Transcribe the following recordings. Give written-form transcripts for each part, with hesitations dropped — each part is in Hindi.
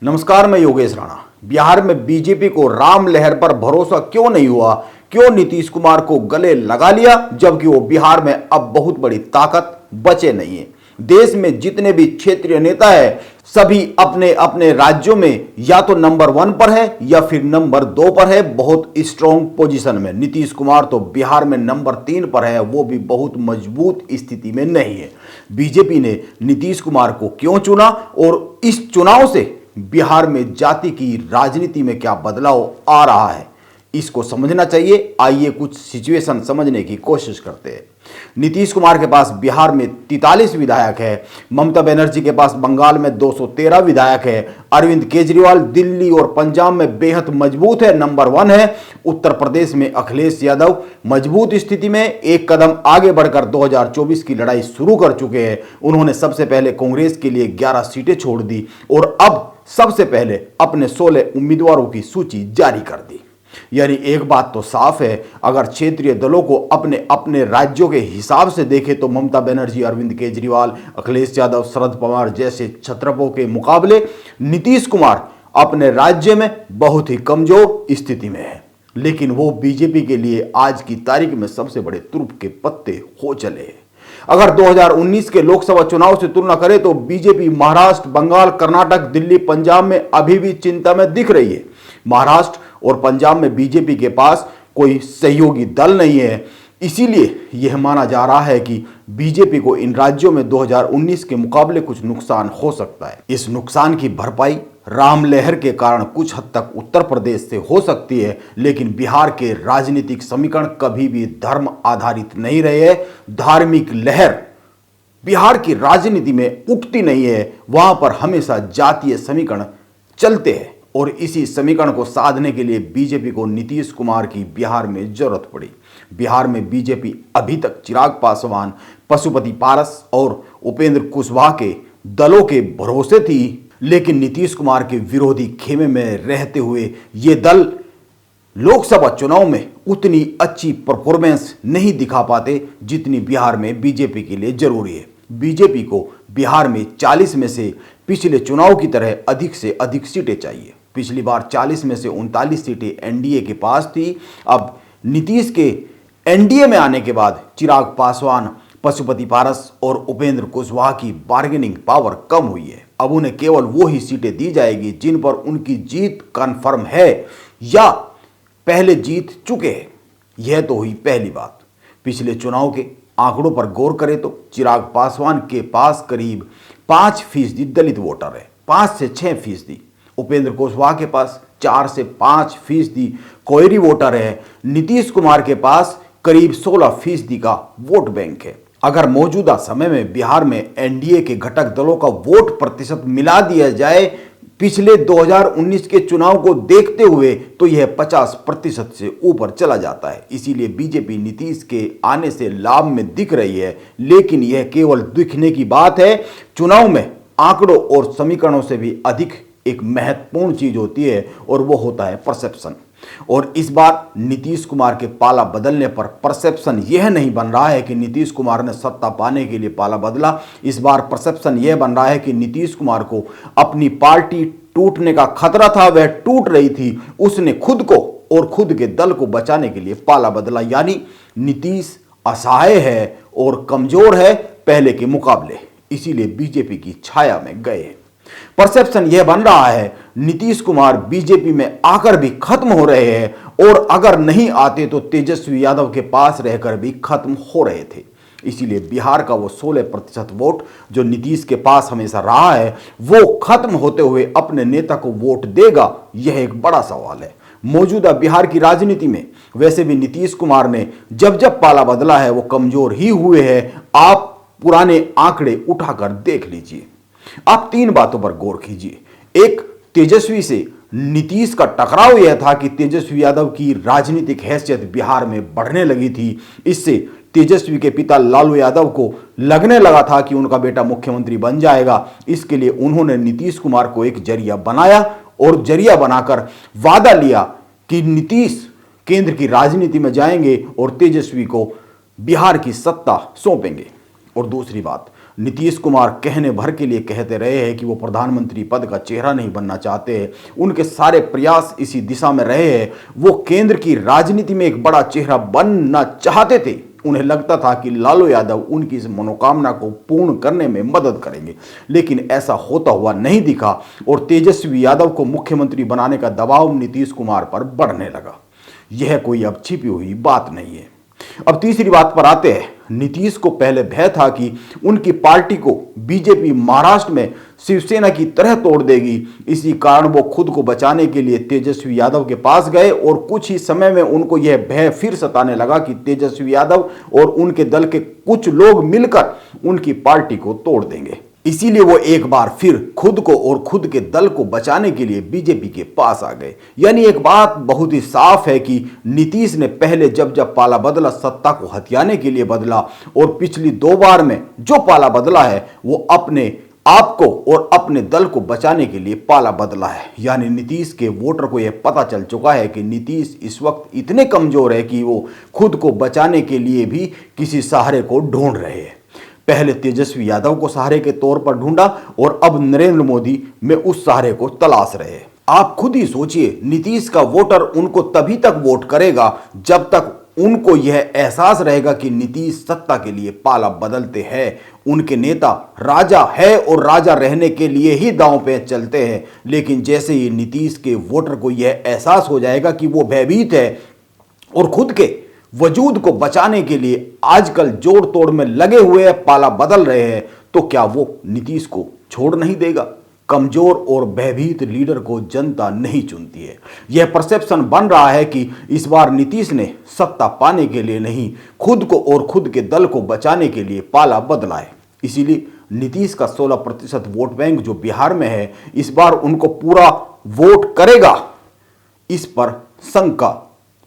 नमस्कार, मैं योगेश राणा। बिहार में बीजेपी को राम लहर पर भरोसा क्यों नहीं हुआ? क्यों नीतीश कुमार को गले लगा लिया, जबकि वो बिहार में अब बहुत बड़ी ताकत बचे नहीं है। देश में जितने भी क्षेत्रीय नेता है सभी अपने अपने राज्यों में या तो नंबर 1 पर है या फिर नंबर 2 पर है, बहुत स्ट्रॉन्ग पोजीशन में। नीतीश कुमार तो बिहार में नंबर 3 पर है, वो भी बहुत मजबूत स्थिति में नहीं है। बीजेपी ने नीतीश कुमार को क्यों चुना और इस चुनाव से बिहार में जाति की राजनीति में क्या बदलाव आ रहा है, इसको समझना चाहिए। आइए कुछ सिचुएशन समझने की कोशिश करते हैं। नीतीश कुमार के पास बिहार में 43 विधायक है, ममता बनर्जी के पास बंगाल में 213 विधायक है, अरविंद केजरीवाल दिल्ली और पंजाब में बेहद मजबूत है, नंबर 1 है। उत्तर प्रदेश में अखिलेश यादव मजबूत स्थिति में एक कदम आगे बढ़कर 2024 की लड़ाई शुरू कर चुके हैं। उन्होंने सबसे पहले कांग्रेस के लिए 11 सीटें छोड़ दी और अब सबसे पहले अपने 16 उम्मीदवारों की सूची जारी कर दी। यानी एक बात तो साफ है, अगर क्षेत्रीय दलों को अपने अपने राज्यों के हिसाब से देखें तो ममता बनर्जी, अरविंद केजरीवाल, अखिलेश यादव, शरद पवार जैसे छत्रपों के मुकाबले नीतीश कुमार अपने राज्य में बहुत ही कमजोर स्थिति में है। लेकिन वो बीजेपी के लिए आज की तारीख में सबसे बड़े तुरुप के पत्ते हो चले हैं। अगर 2019 के लोकसभा चुनाव से तुलना करें तो बीजेपी महाराष्ट्र, बंगाल, कर्नाटक, दिल्ली, पंजाब में अभी भी चिंता में दिख रही है। महाराष्ट्र और पंजाब में बीजेपी के पास कोई सहयोगी दल नहीं है, इसीलिए यह माना जा रहा है कि बीजेपी को इन राज्यों में 2019 के मुकाबले कुछ नुकसान हो सकता है। इस नुकसान की भरपाई राम लहर के कारण कुछ हद तक उत्तर प्रदेश से हो सकती है, लेकिन बिहार के राजनीतिक समीकरण कभी भी धर्म आधारित नहीं रहे हैं। धार्मिक लहर बिहार की राजनीति में उठती नहीं है, वहां पर हमेशा जातीय समीकरण चलते हैं और इसी समीकरण को साधने के लिए बीजेपी को नीतीश कुमार की बिहार में जरूरत पड़ी। बिहार में बीजेपी अभी तक चिराग पासवान, पशुपति पारस और उपेंद्र कुशवाहा के दलों के भरोसे थी, लेकिन नीतीश कुमार के विरोधी खेमे में रहते हुए ये दल लोकसभा चुनाव में उतनी अच्छी परफॉर्मेंस नहीं दिखा पाते जितनी बिहार में बीजेपी के लिए जरूरी है। बीजेपी को बिहार में 40 में से पिछले चुनाव की तरह अधिक से अधिक सीटें चाहिए। पिछली बार 40 में से 39 सीटें एनडीए के पास थी। अब नीतीश के एनडीए में आने के बाद चिराग पासवान, पशुपति पारस और उपेंद्र कुशवाहा की बार्गेनिंग पावर कम हुई है। अब उन्हें केवल वो ही सीटें दी जाएगी जिन पर उनकी जीत कन्फर्म है या पहले जीत चुके हैं। यह तो हुई पहली बात। पिछले चुनाव के आंकड़ों पर गौर करें तो चिराग पासवान के पास करीब 5% दलित वोटर है, 5 से 6%। उपेंद्र कुशवाहा के पास 4 से 5% कोयरी वोटर है। नीतीश कुमार के पास करीब 16% का वोट बैंक है। अगर मौजूदा समय में बिहार में एनडीए के घटक दलों का वोट प्रतिशत मिला दिया जाए पिछले 2019 के चुनाव को देखते हुए तो यह 50% से ऊपर चला जाता है। इसीलिए बीजेपी नीतीश के आने से लाभ में दिख रही है, लेकिन यह केवल दिखने की बात है। चुनाव में आंकड़ों और समीकरणों से भी अधिक एक महत्वपूर्ण चीज होती है और वो होता है परसेप्शन। और इस बार नीतीश कुमार के पाला बदलने पर परसेप्शन यह नहीं बन रहा है कि नीतीश कुमार ने सत्ता पाने के लिए पाला बदला। इस बार परसेप्शन यह बन रहा है कि नीतीश कुमार को अपनी पार्टी टूटने का खतरा था, वह टूट रही थी, उसने खुद को और खुद के दल को बचाने के लिए पाला बदला। यानी नीतीश असहाय है और कमजोर है पहले के मुकाबले, इसीलिए बीजेपी की छाया में गए। परसेप्शन यह बन रहा है नीतीश कुमार बीजेपी में आकर भी खत्म हो रहे हैं और अगर नहीं आते तो तेजस्वी यादव के पास रहकर भी खत्म हो रहे थे। इसीलिए बिहार का वो 16% वोट जो नीतीश के पास हमेशा रहा है वो खत्म होते हुए अपने नेता को वोट देगा, यह एक बड़ा सवाल है। मौजूदा बिहार की राजनीति में वैसे भी नीतीश कुमार ने जब जब पाला बदला है वो कमजोर ही हुए हैं। आप पुराने आंकड़े उठाकर देख लीजिए। आप 3 बातों पर गौर कीजिए। एक, तेजस्वी से नीतीश का टकराव यह था कि तेजस्वी यादव की राजनीतिक हैसियत बिहार में बढ़ने लगी थी। इससे तेजस्वी के पिता लालू यादव को लगने लगा था कि उनका बेटा मुख्यमंत्री बन जाएगा। इसके लिए उन्होंने नीतीश कुमार को एक जरिया बनाया और जरिया बनाकर वादा लिया कि नीतीश केंद्र की राजनीति में जाएंगे और तेजस्वी को बिहार की सत्ता सौंपेंगे। और दूसरी बात, नीतीश कुमार कहने भर के लिए कहते रहे हैं कि वो प्रधानमंत्री पद का चेहरा नहीं बनना चाहते हैं। उनके सारे प्रयास इसी दिशा में रहे हैं। वो केंद्र की राजनीति में एक बड़ा चेहरा बनना चाहते थे। उन्हें लगता था कि लालू यादव उनकी इस मनोकामना को पूर्ण करने में मदद करेंगे, लेकिन ऐसा होता हुआ नहीं दिखा और तेजस्वी यादव को मुख्यमंत्री बनाने का दबाव नीतीश कुमार पर बढ़ने लगा। यह कोई अब छिपी हुई बात नहीं है। अब तीसरी बात पर आते हैं। नीतीश को पहले भय था कि उनकी पार्टी को बीजेपी महाराष्ट्र में शिवसेना की तरह तोड़ देगी। इसी कारण वो खुद को बचाने के लिए तेजस्वी यादव के पास गए और कुछ ही समय में उनको यह भय फिर सताने लगा कि तेजस्वी यादव और उनके दल के कुछ लोग मिलकर उनकी पार्टी को तोड़ देंगे। इसीलिए वो एक बार फिर खुद को और खुद के दल को बचाने के लिए बीजेपी के पास आ गए। यानी एक बात बहुत ही साफ है कि नीतीश ने पहले जब जब पाला बदला सत्ता को हथियाने के लिए बदला और पिछली 2 बार में जो पाला बदला है वो अपने आप को और अपने दल को बचाने के लिए पाला बदला है। यानी नीतीश के वोटर को यह पता चल चुका है कि नीतीश इस वक्त इतने कमजोर है कि वो खुद को बचाने के लिए भी किसी सहारे को ढूंढ रहे हैं। पहले तेजस्वी यादव को सहारे के तौर पर ढूंढा और अब नरेंद्र मोदी में उस सहारे को तलाश रहे हैं। आप खुद ही सोचिए, नीतीश का वोटर उनको तभी तक वोट करेगा जब तक उनको यह एहसास रहेगा कि नीतीश सत्ता के लिए पाला बदलते हैं। उनके नेता राजा है और राजा रहने के लिए ही दांव पे चलते हैं, लेकिन जैसे ही नीतीश के वोटर को यह एहसास हो जाएगा कि वो भयभीत है और खुद के वजूद को बचाने के लिए आजकल जोड़ तोड़ में लगे हुए हैं, पाला बदल रहे हैं, तो क्या वो नीतीश को छोड़ नहीं देगा? कमजोर और भयभीत लीडर को जनता नहीं चुनती है। यह परसेप्शन बन रहा है कि इस बार नीतीश ने सत्ता पाने के लिए नहीं, खुद को और खुद के दल को बचाने के लिए पाला बदला है। इसीलिए नीतीश का 16% वोट बैंक जो बिहार में है, इस बार उनको पूरा वोट करेगा, इस पर शंका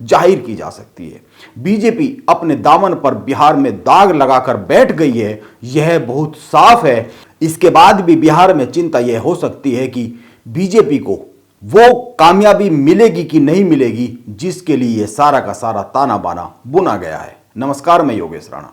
जाहिर की जा सकती है। बीजेपी अपने दामन पर बिहार में दाग लगाकर बैठ गई है, यह बहुत साफ है। इसके बाद भी बिहार में चिंता यह हो सकती है कि बीजेपी को वो कामयाबी मिलेगी कि नहीं मिलेगी जिसके लिए यह सारा का सारा ताना बाना बुना गया है। नमस्कार, मैं योगेश राणा।